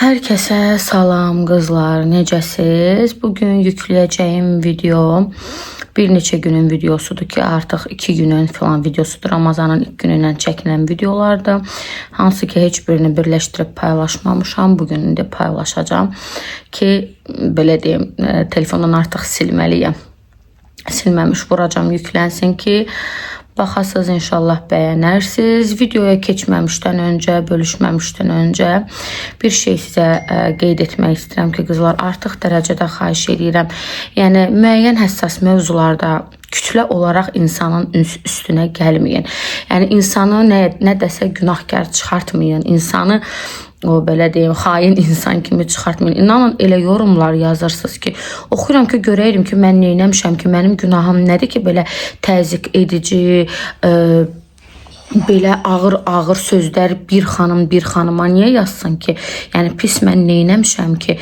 Herkese salam qızlar, necəsiz? Bugün yükləyəcəyim video bir neçə günün videosudur ki, artıq 2 günün falan videosudur. Ramazanın ilk günündən çəkilən videolardır. Hansı ki, heç birini birləşdirib paylaşmamışam. Bugün indi paylaşacağım ki, belə deyim, telefondan artıq silməliyəm. Silməmiş vuracağım, yüklənsin ki, baxasınız, inşallah bəyənərsiniz. Videoya keçməmişdən öncə, bölüşməmişdən öncə bir şey sizə qeyd etmək istəyirəm ki, qızlar, artıq dərəcədə xahiş edirəm. Yəni, müəyyən həssas mövzularda kütlə olaraq insanın üstünə gəlməyin. Yəni, insanı nə desə günahkar çıxartmayın. İnsanı o belə deyim, xain insan kimi çıxartmayın. İnanın, elə yorumlar yazırsınız ki, oxuyuram ki, görəyim ki, mən neynəmişəm ki, mənim günahım nədir ki, belə təzyiq edici, belə ağır sözlər bir xanıma niyə yazsın ki? Yəni, pis mən neynəmişəm ki?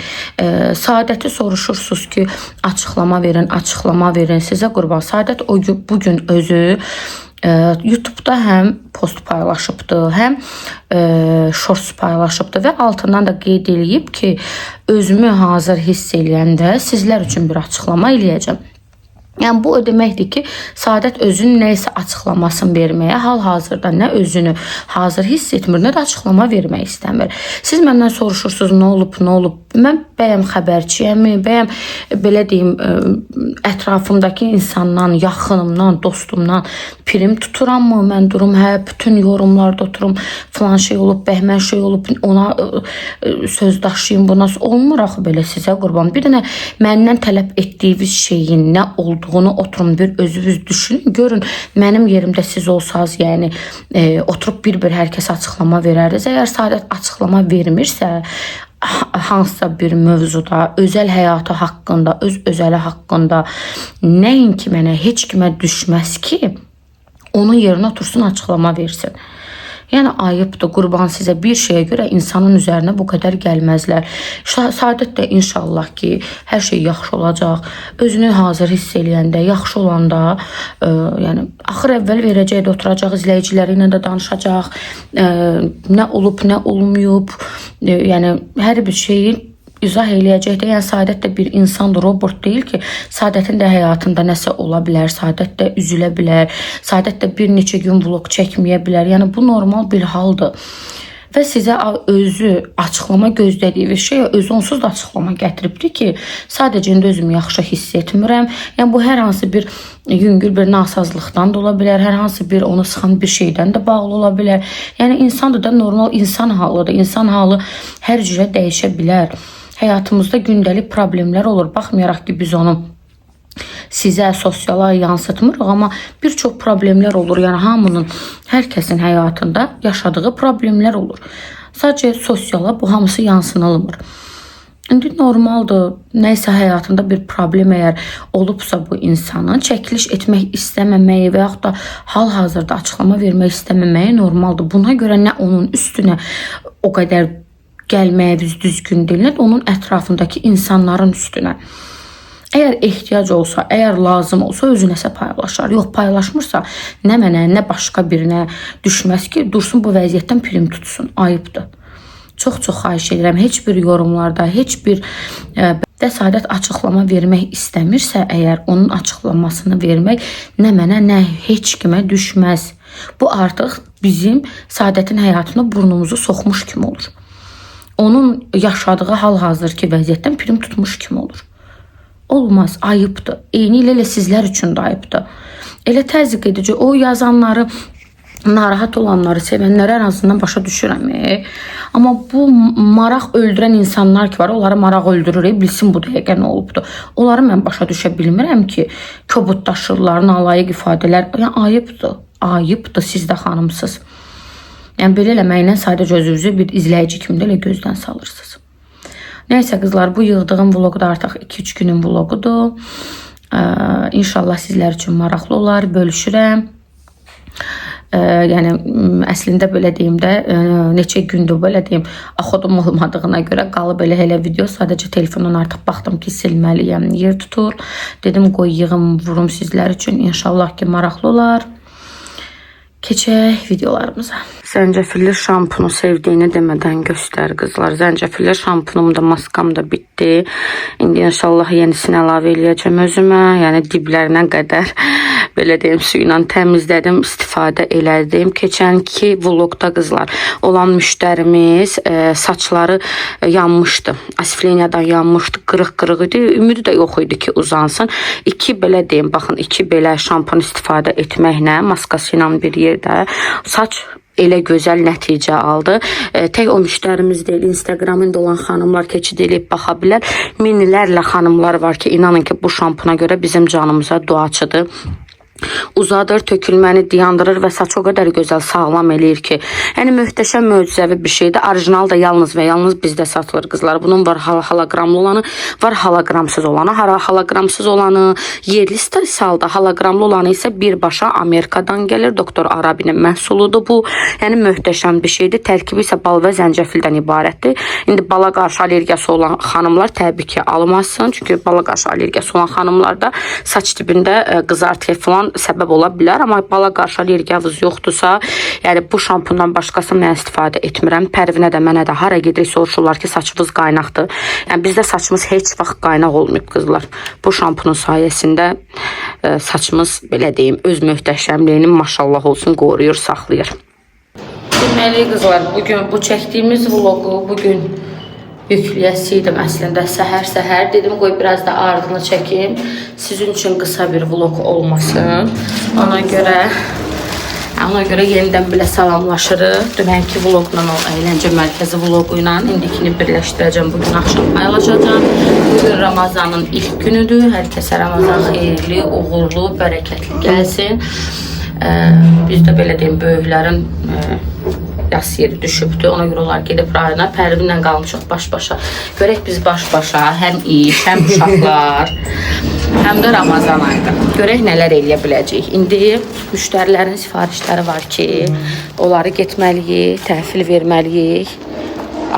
Saadəti soruşursunuz ki, açıqlama verin, sizə qurban. Saadət bugün özü YouTube'da həm post paylaşıbdı, həm shorts paylaşıbdı və altından da qeyd eləyib ki, özümü hazır hiss eləyəndə sizlər üçün bir açıqlama eləyəcəm. Yəni, bu o deməkdir ki, Saadət özünün nə isə açıqlamasını verməyə, hal-hazırda nə özünü hazır hiss etmir, nə də açıqlama vermək istəmir. Siz məndən soruşursunuz, nə olub? Mən bəyəm xəbərçiyəmi, bəyəm, belə deyim, ətrafımdakı insandan, yaxınımdan, dostumdan prim tuturamı? Mən durum, bütün yorumlarda oturum, filan şey olub, bəhmən şey olub, ona söz daşıyım, buna olmur axı belə, sizə qurban. Bir dənə məndən tələb etdiyiniz şeyin nə olduğunu oturun, bir özünüz düşünün, görün, mənim yerimdə siz olsanız, yəni oturub bir hər kəs açıqlama verərdiniz. Əgər Saadət açıqlama vermirsə, hansısa bir mövzuda, özəl həyatı haqqında, öz özəli haqqında nəinki mənə, heç kimə düşməz ki, onun yerinə otursun, açıqlama versin. Yəni, ayıbdır, qurban sizə, bir şeyə görə insanın üzərinə bu qədər gəlməzlər. Saadət də inşallah ki, hər şey yaxşı olacaq. Özünü hazır hiss eləyəndə, yaxşı olanda, yəni, axır əvvəl verəcək də, oturacaq, izləyiciləri ilə də danışacaq, nə olub, nə olmayıb, yəni, hər bir şeyi izah eləyəcəkdir. Yəni, Saadət də bir insandır, robot deyil ki, Saadətin də həyatında nəsə ola bilər, Saadət də üzülə bilər, Saadət də bir neçə gün vlog çəkməyə bilər. Yəni, bu normal bir haldır. Və sizə özü açıqlama gözlədiyi şey, özü onsuz da açıqlama gətiribdir ki, sadəcə indi özümü yaxşı hiss etmirəm. Yəni, bu hər hansı bir yüngül bir nasazlıqdan da ola bilər, hər hansı bir onu sıxan bir şeydən də bağlı ola bilər. Yəni, insandır da, normal insan halıdır. İnsan halı hər cürə dəyişə bilər. Həyatımızda gündəlik problemlər olur. Baxmayaraq ki, biz onu sizə, sosiala yansıtmırıq, amma bir çox problemlər olur. Yəni, hamının, hər kəsin həyatında yaşadığı problemlər olur. Sadəcə sosiala bu hamısı yansınılmır. İndi normaldır, nəysə həyatında bir problem əgər olubsa bu insanın, çəkiliş etmək istəməməyi və yaxud da hal-hazırda açıqlama vermək istəməməyi normaldır. Buna görə nə onun üstünə o qədər gəlməyiniz düzgün deyil, nə də onun ətrafındakı insanların üstünə. Əgər ehtiyac olsa, əgər lazım olsa özü nəsə paylaşar. Yox, paylaşmırsa nə mənə, nə başqa birinə düşməz ki, dursun bu vəziyyətdən prim tutsun. Ayıbdır. Çox xahiş edirəm. Heç bir yorumlarda, heç bir Saadət açıqlama vermək istəmirsə, əgər onun açıqlamasını vermək nə mənə, nə heç kimə düşməz. Bu artıq bizim Saadətin həyatına burnumuzu soxmuş kimi olur. Onun yaşadığı hal-hazırki vəziyyətdən prim tutmuş kimi olur. Olmaz, ayıbdır. Eyni ilə sizlər üçün də ayıbdır. Elə təzyiq edici, o yazanları, narahat olanları, sevənləri ən azından başa düşürəm. Amma bu maraq öldürən insanlar ki var, onları maraq öldürür, bilsin bu dəqiqə nə olubdur. Onları mən başa düşə bilmirəm ki, kobuddaşırlar, nalayıq ifadələr. Yəni, ayıbdır, siz də xanımsınız. Yəni, belə eləməklə sadəcə özünüzü bir izləyici kimi də elə gözdən salırsınız. Nəysə, qızlar, bu yığdığım vlogu da artıq 2-3 günün vlogudur. İnşallah sizlər üçün maraqlı olar, bölüşürəm. Yəni, əslində belə deyim də, neçə gündür belə deyim, axodum olmadığına görə qalıb elə video, sadəcə telefondan artıq baxdım ki, silməliyəm, yer tutur. Dedim, qoy yığım, vurum sizlər üçün, inşallah ki, maraqlı olar. Keçək videolarımıza. Zəncəfilli şampunu sevdiyini demədən göstər qızlar. Zəncəfilli şampunum da, maskam da bitdi. İndi inşallah yenisini əlavə eləyəcəm özümə. Yəni diblərinə qədər belə deyim su ilə təmizlədim, istifadə elədim. Keçənki vlogda qızlar olan müştərimiz saçları yanmışdı. Asfleniyadan yanmışdı, qırıq-qırıq idi. Ümidi də yox idi ki uzansın. İki belə deyim, baxın, iki belə şampun istifadə etməklə, maskası ilə bir yerdə saç elə gözəl nəticə aldı. Tək o müştərimiz deyil, Instagramında olan xanımlar keçid edib baxa bilər. Minlərlə xanımlar var ki, inanın ki, bu şampuna görə bizim canımıza duaçıdır. Uzadır, tökülməni dayandırır və saç o qədər gözəl sağlam eləyir ki, yəni möhtəşəm, möcüzəvi bir şeydir. Orijinal da yalnız və yalnız bizdə satılır qızlar. Bunun var hologramlı olanı, var hologramsız olanı. Hologramsız olanı yerli salda, hologramlı olanı isə birbaşa Amerikadan gəlir. Doktor Arabinin məhsuludur bu. Yəni möhtəşəm bir şeydir. Tərkibi isə bal və zəncəfildən ibarətdir. İndi bala qarşı allergiyası olan xanımlar təbii ki almasın. Çünki bala qarşı allergiyası olan xanımlarda saç dibində qızartıya falan səbəb ola bilər, amma bala qarşı allergiyavız yoxdursa, yəni bu şampundan başqası mən istifadə etmirəm. Pərvinə də, mənə də hara gedirik soruşurlar ki, saçımız qaynaqdır. Yəni bizdə saçımız heç vaxt qaynaq olmayıb qızlar. Bu şampunun sayəsində saçımız, belə deyim, öz möhtəşəmliyini maşallah olsun qoruyur, saxlayır. Deməli qızlar, bugün bu çəkdiyimiz vlogu bugün yükləyəsiydim əslində səhər dedim, qoy biraz da ardını çəkim, sizin üçün qısa bir vlog olmasın. Ona görə yenidən belə salamlaşırıq. Dünənki vloqla, o əyləncə mərkəzi vlogu ilə indikini birləşdirəcəm, bugün axşam paylaşacağım. Bugün Ramazanın ilk günüdür, hər kəsə Ramazan xeyirli, uğurlu, bərəkətli gəlsin. Bizdə belə deyim, böyüklərin yas yeri düşübdü. Ona görə onlar gedib rayona. Pərvinlə qalmışıq baş-başa. Görək biz baş-başa həm iş, həm uşaqlar, həm də Ramazan ayında. Görək nələr eləyə biləcəyik. İndi müştərilərin sifarişləri var ki, onları getməliyik, təhvil verməliyik,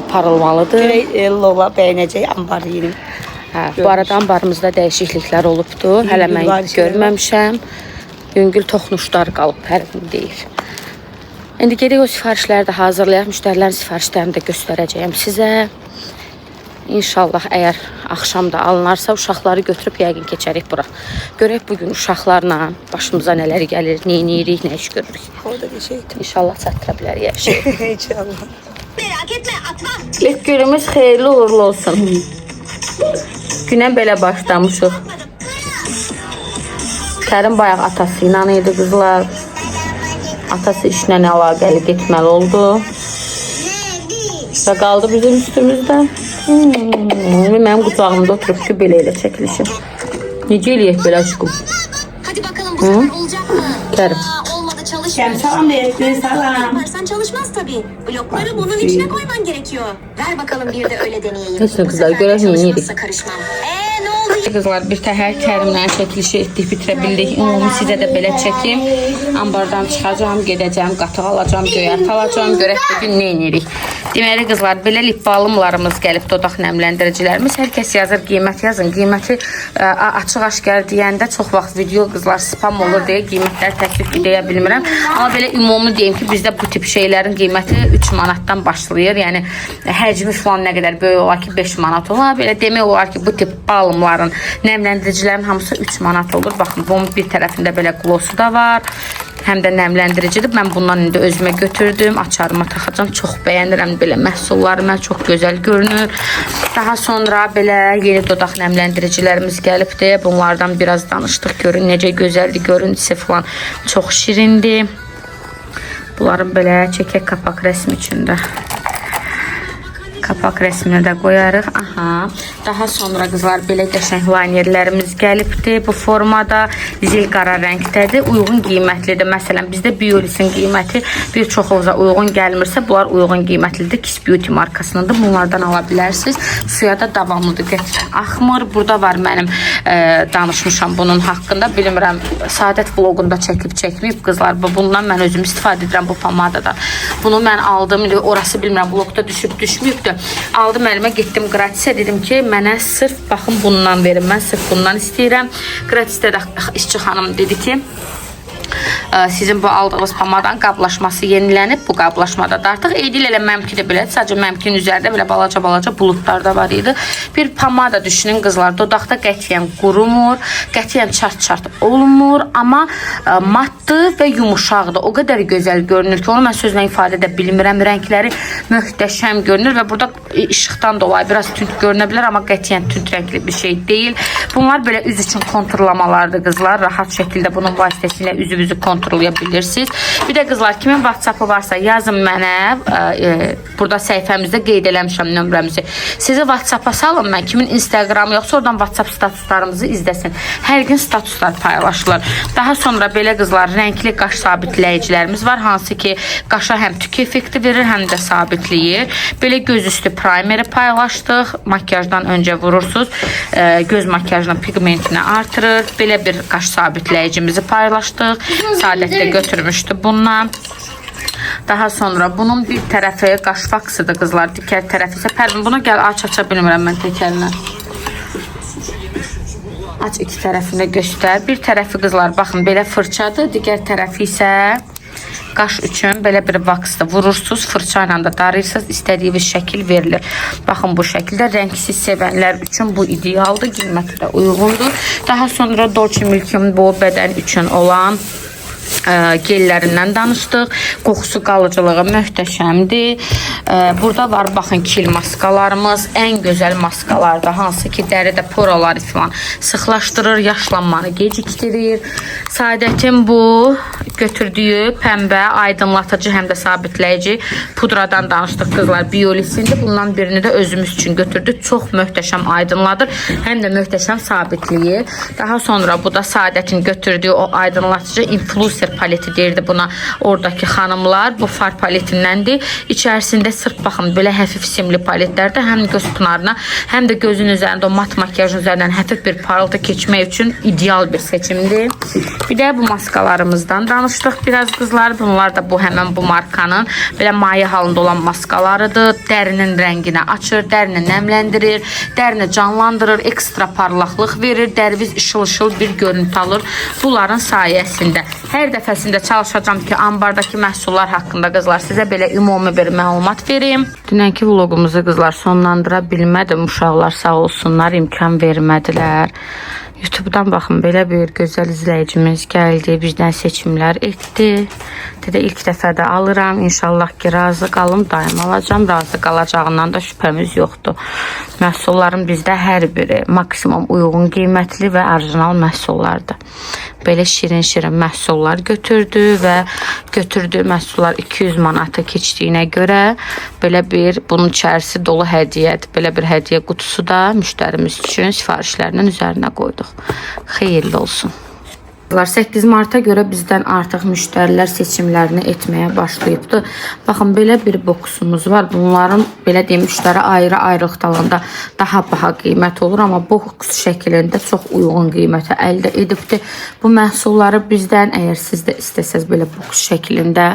aparılmalıdır. Görək Lola bəyənəcək ambarı yeni. Bu arada ambarımızda dəyişikliklər olubdu. Hələ mən görməmişəm. Yüngül toxunuşlar qalıb, Pərvin deyir. İndi gedək o sifarişləri də hazırlayaq. Müştərilərin sifarişlərini də göstərəcəyəm sizə. İnşallah əgər axşam da alınarsa uşaqları götürüb yəqin keçərik bura. Görək bugün uşaqlarla başımıza nələr gəlir, nə edirik, nə iş görürük. Orada bir şeydir. İnşallah çatdıra bilərik hər şey. İnşallah. Merak etme, atma. İlk günümüz xeyirli uğurlu olsun. Günə belə başlamışıq. Kərim bayaq atası ilə idi qızlar. Atası işlə əlaqəli getməli oldu. Və qaldı bizim üstümüzdə. Mənim qucağımda oturub ki, belə elə çəkilişim. Necə eləyək belə aşkım? Hadi bakalım bu sefer olacak mı? Kerim. Olmadı, çalışmıyor. Salam verin, salam. Yaparsan çalışmaz tabii. Blokları bunun içine koyman gerekiyor. Ver bakalım bir de öyle deneyeyim. Neyse kızlar, görək nə edirik. Çalışmazsa karışmam. Ne oldu? Qızlar, bir təhər Kərimlə çəkilişi etdik, bitirə bildik. Ümumi sizə də belə çəkim. Ambardan çıxacağım, gedəcəm, qatıq alacağım, göyərti alacağım. Görək bugün nə edirik. Deməli qızlar, belə lip balımlarımız gəlib, dodaq nəmləndiricilərimiz. Hər kəs yazır, qiymət yazın. Qiyməti açıq-aşkar deyəndə çox vaxt video qızlar spam olur deyə qiymətləri təklif deyə bilmirəm. Amma belə ümumi deyim ki, bizdə bu tip şeylərin qiyməti 3 manatdan başlayır. Yəni həcmi falan nə qədər böyük olar ki 5 manat olar. Belə demək olar ki, bu tip balımların, nəmləndiricilərin hamısı 3 manat olur. Baxın, bunun bir tərəfində belə glosu da var. Həm də nəmləndiricidir. Mən bundan indi özümə götürdüm. Açarıma taxacam. Çox bəyənirəm belə məhsulları. Mən çox gözəl görünür. Daha sonra belə yeni dodaq nəmləndiricilərimiz gəlibdir. Bunlardan biraz danışdıq. Görün necə gözəldir. Görüntüsü falan çox şirindir. Bunların belə çəkək kapak rəsmi üçündə. Kapak rəsmini də qoyarıq. Aha. Daha sonra qızlar belə qəşəng linerlərimiz gəlibdir. Bu formada zil qara rəngdədir. Uyğun qiymətlidir. Məsələn, bizdə Biolisin qiyməti bir çoxunuza uyğun gəlmirsə, bunlar uyğun qiymətlidir. Kiss Beauty markasındadır. Bunlardan ala bilərsiniz. Suya da davamlıdır. Qətidən axmır. Burada var mənim danışmışam bunun haqqında. Bilmirəm, Saadət vlogunda çəkib-çəkməyib qızlar. Bundan mən özüm istifadə edirəm bu pomadada. Bunu mən aldım. Orası bilmirəm, vlogda düşüb-düşməyibdir. Aldım əlimə, getdim gratisə, dedim ki, mənə sırf baxın bundan verin, mən sırf bundan istəyirəm. Gratisdə də işçi xanım dedi ki, sizin bu aldığınız pamadanın qablaşması yenilənib. Bu qablaşmada da artıq edil elə məmkini belə, sadəcə məmkin üzərində belə balaca buludlar da var idi. Bir pamada düşünün qızlar, dodaqda qətiyyən qurumur, qətiyyən çart olmur, amma matdır və yumuşaqdır. O qədər gözəl görünür ki, onu mən sözlə ifadə edə bilmirəm. Rəngləri möhtəşəm görünür və burada işıqdan dolayı biraz tünd görünə bilər, amma qətiyyən tünd rəngli bir şey deyil. Bunlar belə üz üçün konturlamalardır qızlar. Rahat şəkildə bunun vasitəsilə üzünüzü konturlaya bilirsiniz. Bir də qızlar, kimin WhatsApp-ı varsa yazın mənə. Burada səhifəmizdə qeyd eləmişəm nömrəmizi. Sizi WhatsApp-a salın, mən kimin Instagram yoxsa oradan WhatsApp statuslarımızı izləsin. Hər gün statuslar paylaşılır. Daha sonra belə qızlar, rəngli qaş sabitləyicilərimiz var, hansı ki qaşa həm tük effekti verir, həm də sabitləyir. Belə göz üstü primeri paylaşdıq. Makyajdan öncə vurursunuz. Göz makyajının pigmentini artırır. Belə bir qaş sabitləyicimizi paylaşdıq. Saadətdə götürmüşdü bundan. Daha sonra bunun bir tərəfi qaş faksıdır qızlar. Digər tərəfi isə Pərvin, bunu gəl aça bilmirəm mən təkərinə. Aç iki tərəfini göstər. Bir tərəfi qızlar baxın belə fırçadır. Digər tərəfi isə qaş üçün belə bir vaksda vurursunuz, fırça ilə də darıyırsınız, istədiyiniz şəkil verilir. Baxın bu şəkildə rəngsiz sevənlər üçün bu idealdır, qiyməti də uyğundur. Daha sonra Dolce Milk'in bu bədən üçün olan gellərindən danışdıq. Qoxusu, qalıcılığı möhtəşəmdir. Burada var baxın kil maskalarımız. Ən gözəl maskalardır. Hansı ki dəridə poraları falan sıxlaşdırır, yaşlanmanı gecikdirir. Saadətin bu götürdüyü pəmbə aydınlatıcı həm də sabitləyici pudradan danışdıq qızlar. Biolisində bundan birini də özümüz üçün götürdük. Çox möhtəşəm aydınladır. Həm də möhtəşəm sabitləyir. Daha sonra bu da Saadətin götürdüyü o aydınlatıcı influencer paleti deyirdi buna oradakı xanımlar. Bu far paletindəndir. İçərisində sırf baxın belə həfif simli paletlərdə həm göz pınarına, həm də gözün üzərində o mat makyajın üzərindən həfif bir parıltı keçmək üçün ideal bir seçimdir. Bir də bu maskalarımızdan danışdıq biraz qızlar. Bunlar da bu həmən bu markanın belə maye halında olan maskalarıdır. Dərinin rənginə açır, dərini nəmləndirir, dərini canlandırır, ekstra parlaqlıq verir, dəriniz işıl-işıl bir görüntü alır. Bunların sayəsində hər dəfəsində çalışacağım ki, ambardakı məhsullar haqqında qızlar sizə belə ümumi bir məlumat verim. Dünənki vlogumuzu qızlar sonlandıra bilmədim. Uşaqlar sağ olsunlar, imkan vermədilər. YouTube'dan baxın belə bir gözəl izləyicimiz gəldi, bizdən seçimlər etdi. Dedi ilk dəfə də alıram. İnşallah ki razı qalım, daim alacağım. Razı qalacağından da şübhəmiz yoxdur. Məhsulların bizdə hər biri maksimum uyğun qiymətli və orijinal məhsullardır. Belə şirin məhsullar götürdü və götürdüyü məhsullar 200 manata keçdiyinə görə belə bir bunun içərisi dolu hədiyyədir. Belə bir hədiyyə qutusu da müştərimiz üçün sifarişlərinin üzərinə qoyduq. Xeyirli olsun. 8 Mart'a görə bizdən artıq müştərilər seçimlərini etməyə başlayıbdı. Baxın, belə bir boksumuz var. Bunların belə deyim, müştəri ayrı-ayrılıq alanda daha baha qiymət olur, amma boks şəklində çox uyğun qiymətə əldə edibdir. Bu məhsulları bizdən, əgər siz də istəsəz belə boks şəklində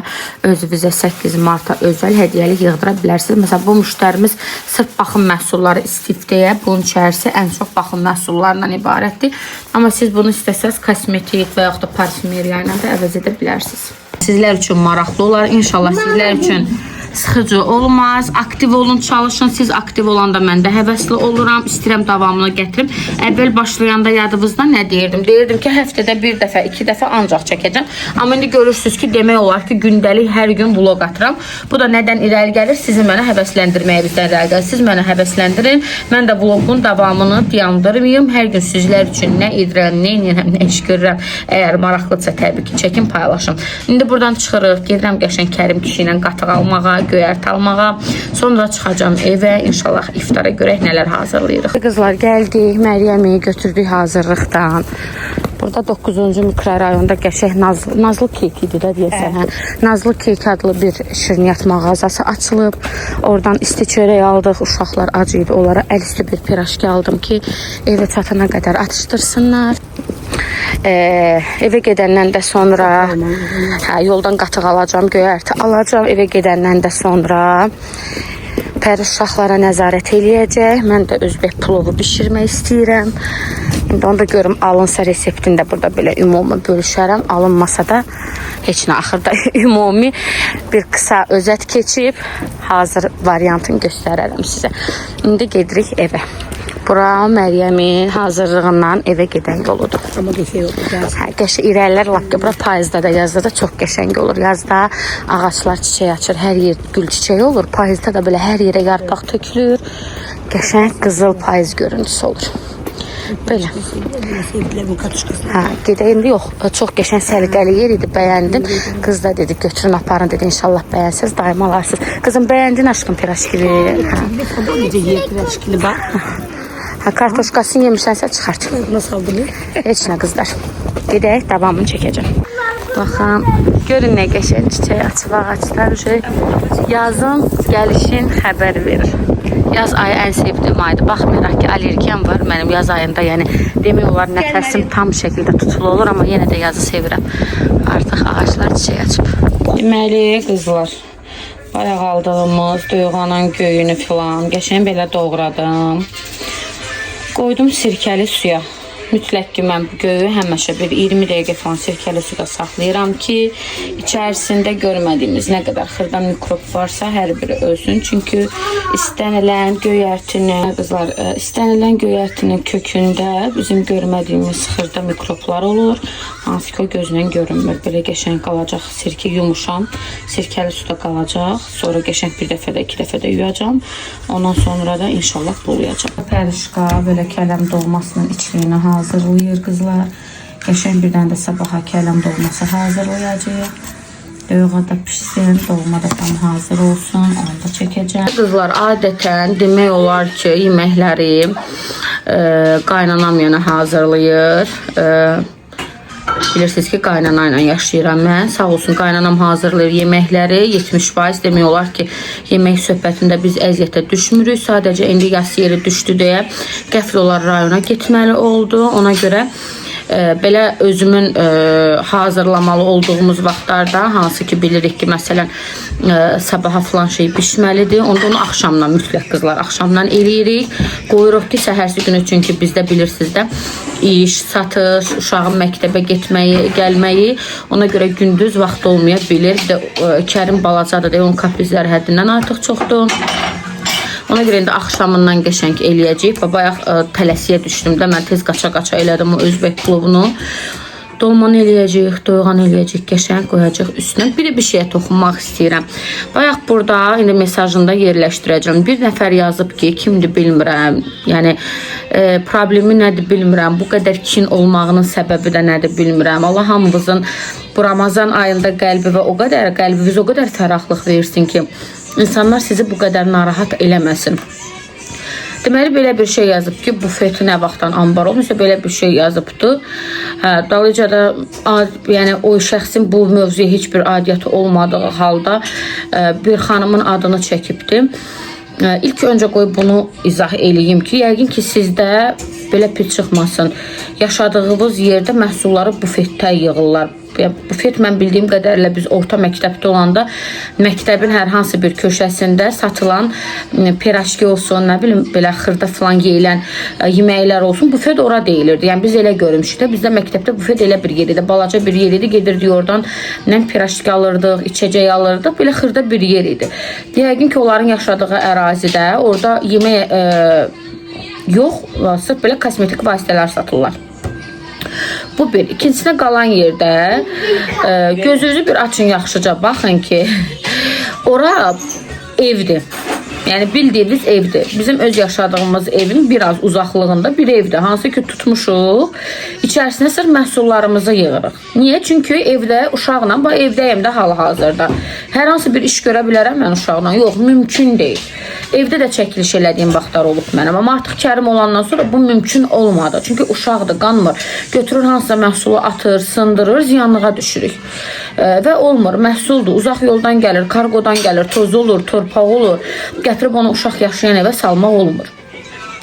özünüzə 8 Mart'a özəl hədiyyəlik yığdıra bilərsiniz. Məsələn, bu müştərimiz sırf baxım məhsulları istəyib deyə bunun içərisi ən çox baxım məhsullarından ibarətdir. Amma siz bunu istəsəz kosmetik və yaxud da parfümeriya ilə də əvəz edə bilərsiniz. Sizlər üçün maraqlı olar. İnşallah sizlər üçün sıxıcı olmaz. Aktiv olun, çalışın. Siz aktiv olanda mən də həvəsli oluram. İstəyirəm davamını gətirim. Əvvəl başlayanda yadınızda nə deyirdim? Deyirdim ki, həftədə bir dəfə, 2 dəfə ancaq çəkəcəm. Amma indi görürsünüz ki, demək olar ki, gündəlik hər gün vlog atıram. Bu da nədən irəli gəlir? Sizi mənə həvəsləndirməyə bizdən irəli gəlir. Siz mənə həvəsləndirin. Mən də vlogun davamını dayandırmayım. Hər gün sizlər üçün nə edirəm, nə edirəm, nə iş görürəm. Əgər maraqlıdsa təbii ki, çəkin, paylaşın. İndi buradan çıxırıq. Gedirəm qəşəng Kərim kişi ilə qatıq almağa, göyərt almağa. Sonra çıxacağım evə. İnşallah iftara görək nələr hazırlayırıq. Qızlar, gəldik. Məryəmi götürdük hazırlıqdan. Burada 9-cu mikrorayonda qəşəng Nazlı Keyk idi də deyəsən. Nazlı Keyk adlı bir şirniyyat mağazası açılıb. Oradan isti çörək aldıq. Uşaqlar acı idi. Onlara əl üstü bir pirajki aldım ki, evə çatana qədər atışdırsınlar. Evə gedəndən də sonra yoldan qatıq alacağım, göyərti alacağım. Evə gedəndən də sonra Pəri uşaqlara nəzarət eləyəcək. Mən də özbək plovu bişirmək istəyirəm. İndi onu da görüm alınsa reseptini də burada belə ümumi bölüşərəm. Alınmasa da heç nə axırda ümumi bir qısa özət keçib hazır variantını göstərərəm sizə. İndi gedirik evə. Bura Məryəmin hazırlığından evə gedən yoludur. Ama geçey oldu. Hə, qəşəng irəlilər lap bura payızda da, yazda da çox qəşəng olur. Yazda ağaclar çiçək açır, hər yer gül çiçəyi olur. Payızda da belə hər yerə yarpaq tökülür. Qəşəng qızıl payız görüntüsü olur. Belə. Sevgilerimin katışkası. Hə, gedəyim yox. Çox qəşəng səliqəli yer idi, bəyəndim. Qız da dedi, götürün aparın dedi, inşallah bəyənsiniz, daim alarsınız. Qızım bəyəndin aşkım piraşkili? Hə. Necə yer piraşkili bak. Hə, kartoşkasını yemişsənsə çıxart. Nasıl aldın? Heç nə qızlar. Gedək, davamını çəkəcəm. Baxın, görün nə qəşəng çiçək açıb ağaclar. Yazın gəlişin xəbər verir. Yaz ayı ən sevdiyim aydır. Baxmayaraq ki, allergiyam var mənim yaz ayında. Yəni demək olar nəfəsim tam şəkildə tutulu olur, amma yenə də yazı sevirəm. Artıq ağaclar çiçək açıb. Deməli qızlar, bayaq aldığımız döyğanın göyünü filan qəşəng belə doğradım. Qoydum sirkəli suya. Mütləq ki, mən bu göyü həmişə bir 20 dəqiqə falan sirkəli suda saxlayıram ki, içərisində görmədiyimiz nə qədər xırda mikrob varsa hər biri ölsün. Çünki istənilən göyərtinin, qızlar, istənilən göyərtinin kökündə bizim görmədiyimiz xırda mikroblar olur. Hansı ki, o gözlə görünmür. Belə qəşəng qalacaq, sirkə yumuşam, sirkəli suda qalacaq. Sonra qəşəng bir dəfə də, 2 dəfə də yuyacam. Ondan sonra da inşallah bulayacam. Pərişqa belə kələm dolmasının içliyini hazırlayır qızlar. Qəşəng bir dənə də sabaha kələm dolması hazırlayacağıq. Döyğa da pişsin, dolma da tam hazır olsun. Onu da çəkəcəm. Qızlar, adətən demək olar ki, yeməkləri qaynanam yenə hazırlayır. Bilirsiniz ki, qaynana ilə yaşayıram mən. Sağ olsun, qaynanam hazırlayır yeməkləri. 70% demək olar ki, yemək söhbətində biz əziyyətə düşmürük. Sadəcə indi yas yeri düşdü deyə qəfl olar rayona getməli oldu. Ona görə belə özümün hazırlamalı olduğumuz vaxtlarda, hansı ki bilirik ki, məsələn, sabaha filan şey bişməlidir. Onda onu axşamdan mütləq qızlar, axşamdan eləyirik. Qoyuruq ki, səhərsi günü, çünki bizdə bilirsiniz də iş, satış, uşağın məktəbə getməyi, gəlməyi, ona görə gündüz vaxt olmaya bilir. Bir də Kərim balacadır deyə onun kaprizləri həddindən artıq çoxdur. Ona görə indi axşamından qəşəng eləyəcəyik. Bayaq tələsiyə düşdüm də, mən tez qaça-qaça elədim o Özbək klubunu. Dolmanı eləyəcəyik, doyğan eləyəcəyik, qəşəng qoyacaq üstünə. Bir şeyə toxunmaq istəyirəm. Bayaq burada indi mesajında yerləşdirəcəm. Bir nəfər yazıb ki, kimdir bilmirəm. Yəni problemi nədir bilmirəm. Bu qədər kin olmağının səbəbi də nədir bilmirəm. Allah hamımızın bu Ramazan ayında qəlbinizə o qədər fərahlıq versin ki, insanlar sizi bu qədər narahat eləməsin. Deməli, belə bir şey yazıb ki, bufeti nə vaxtdan ambar olmuşsa, belə bir şey yazıbdı. Dalıca da yəni, o şəxsin bu mövzuya heç bir adiyyəti olmadığı halda bir xanımın adını çəkibdi. İlk öncə qoy bunu izah eləyim ki, yəqin ki, sizdə belə pis çıxmasın. Yaşadığınız yerdə məhsulları bufetdə yığırlar. Bufet mən bildiyim qədərlə biz orta məktəbdə olanda məktəbin hər hansı bir köşəsində satılan piraşki olsun, nə bilim belə xırda filan yeyilən yeməklər olsun, bufet ora deyilirdi. Yəni biz elə görmüşük də, bizdə məktəbdə bufet elə bir yer idi, balaca bir yer idi, gedirdik oradan nə piraşki alırdıq, içəcək alırdıq, belə xırda bir yer idi. Yəqin ki, onların yaşadığı ərazidə orada yemək yox, sırf belə kosmetik vasitələr satırlar. Bu bir. İkincisine qalan yerdə gözünüzü bir açın yaxşıca baxın ki, ora evdir. Yəni bildiyiniz evdir. Bizim öz yaşadığımız evin biraz uzaqlığında bir evdir. Hansı ki tutmuşuq, içərisinə sırf məhsullarımızı yığırıq. Niyə? Çünki evdə uşaqla, evdəyim də hal-hazırda. Hər hansı bir iş görə bilərəm mən uşaqla. Yox, mümkün deyil. Evdə də çəkiliş elədiyim vaxtlar olub mənim. Amma artıq Kərim olandan sonra bu mümkün olmadı. Çünki uşaqdır, qanmır. Götürür hansısa məhsulu atır, sındırır, ziyanlığa düşürük. Və olmur. Məhsuldur, uzaq yoldan gəlir, kargodan gəlir, toz olur, torpaq olur. Gətirib onu uşaq yaşayan evə salmaq olmur.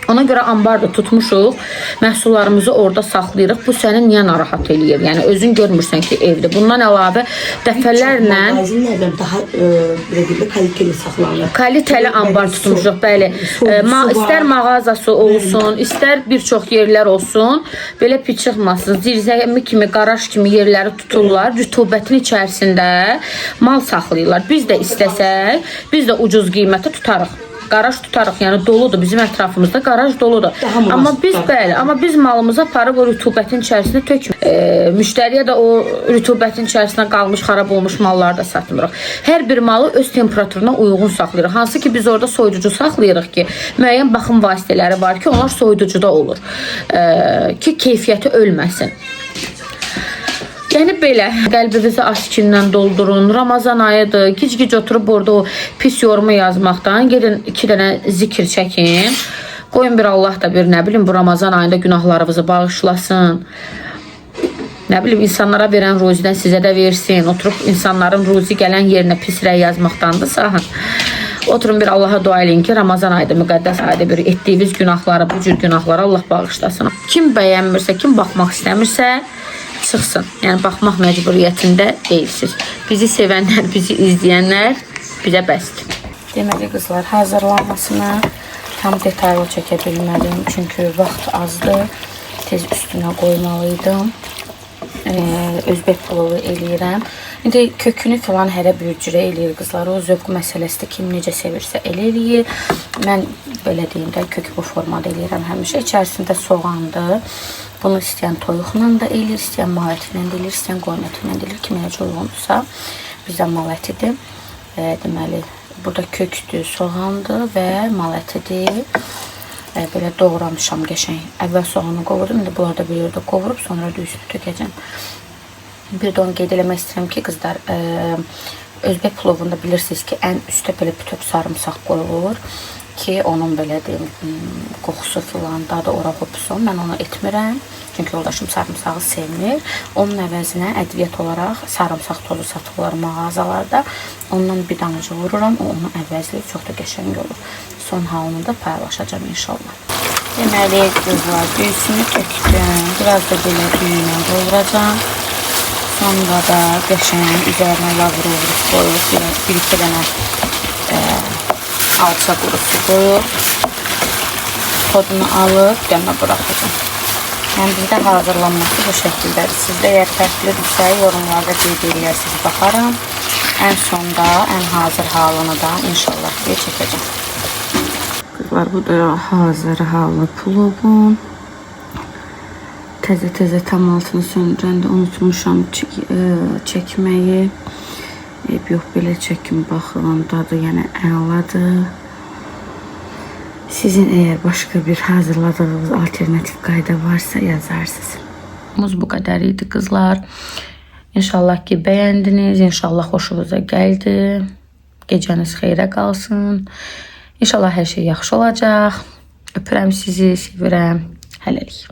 Ona görə ambar da tutmuşuq. Məhsullarımızı orada saxlayırıq. Bu səni niyə narahat eləyir? Yəni özün görmürsən ki, evdə. Bundan əlavə dəfələrlə Magazinlərdən daha belə kaliteli saxlanır. kaliteli ambar tutmuşuq. Bəli. İstər mağazası olsun, istər bir çox yerlər olsun, belə pis çıxmasın. Zirzəmi kimi, qaraj kimi yerləri tuturlar. Rütubətin içərisində mal saxlayırlar. Biz də istəsək, biz də ucuz qiymətə tutarıq. Qaraj tutarıq, yəni doludur. Bizim ətrafımızda qaraj doludur. Amma biz malımızı aparıb o rütubətin içərisində tökmürük. Müştəriyə də o rütubətin içərisində qalmış, xarab olmuş malları da satmırıq. Hər bir malı öz temperaturuna uyğun saxlayırıq. Hansı ki biz orada soyuducu saxlayırıq ki, müəyyən baxım vasitələri var ki, onlar soyuducuda olur. Ki keyfiyyəti ölməsin. Yəni belə, qəlbinizi aşkindən doldurun. Ramazan ayıdır. Gic-gic oturub orada o pis yorumu yazmaqdan gedin 2 dənə zikir çəkin. Qoyun bir Allah da bir, nə bilim, bu Ramazan ayında günahlarınızı bağışlasın. Nə bilim, insanlara verən ruzidən sizə də versin. Oturub insanların ruzi gələn yerinə pis rəy yazmaqdandısa, oturun bir Allaha dua eləyin ki, Ramazan ayda, müqəddəs ayda bir etdiyiniz günahları, bu cür günahları Allah bağışlasın. Kim bəyənmirsə, kim baxmaq istəmirsə, çıxsın. Yəni baxmaq məcburiyyətində deyilsiniz. Bizi sevənlər, bizi izləyənlər bizə bəsdir. Deməli qızlar, hazırlanmasına tam detaylı çəkə bilmədim. Çünki vaxt azdır. Tez üstünə qoymalıydım. Özbək plovu eləyirəm. İndi kökünü filan hərə bir cürə eləyir qızlar. O zövq məsələsidir. Kim necə sevirsə elə eləyir. Mən belə deyim də kök bu formada eləyirəm həmişə. İçərisində soğandır. Bunu istəyən toyuqla da eləyir, istəyən mal əti ilə də eləyir, istəyən qoyun əti ilə də eləyir. Kimə necə uyğundursa, bizdə mal ətidir. Deməli, burada kökdür, soğandır və mal ətidir. Belə doğramışam qəşəng. Əvvəl soğanı qovurdum, indi bunları da bir yerdə qovurub, sonra da üstü tökəcəm. Bir də onu qeyd eləmək istəyirəm ki, qızlar, özbək plovunda bilirsiniz ki, ən üstə belə bütöv sarımsaq qoyulur ki, onun belə deyim, qoxusu filan, dadı ora hopsun. Mən onu etmirəm, çünki yoldaşım sarımsağı sevmir. Onun əvəzinə ədviyyət olaraq sarımsaq tozu satılır mağazalarda. Ondan bir damcı vururam, o onu əvəzləyir, çox da qəşəng olur. Son halını da paylaşacağım inşallah. Deməli, qızlar, düyüsünü tökdüm. Biraz da belə düyünə dolduracağım. Sonra da qəşəng üzərinə lavru qoyub, bir-iki dənə alça qurusu qoyub, todunu alıb qəmə buraxacağım. Yəni bizdə hazırlanması bu şəkildədir. Sizdə əgər fərqlidirsə, yorumlarda qeyd edirsiniz, baxaram. Ən sonda, ən hazır halını da inşallah deyə çəkəcəm. Qızlar, bu da hazır halı plovun. Təzə tam altını söndürəndə unutmuşam çəkməyi. Yox, belə çəkim, baxın, dadı yəni əladır. Sizin əgər başqa bir hazırladığınız alternativ qayda varsa yazarsınız. Bu qədər idi qızlar. İnşallah ki bəyəndiniz, inşallah xoşunuza gəldi. Gecəniz xeyrə qalsın. İnşallah hər şey yaxşı olacaq. Öpürəm sizi, sevirəm. Hələlik.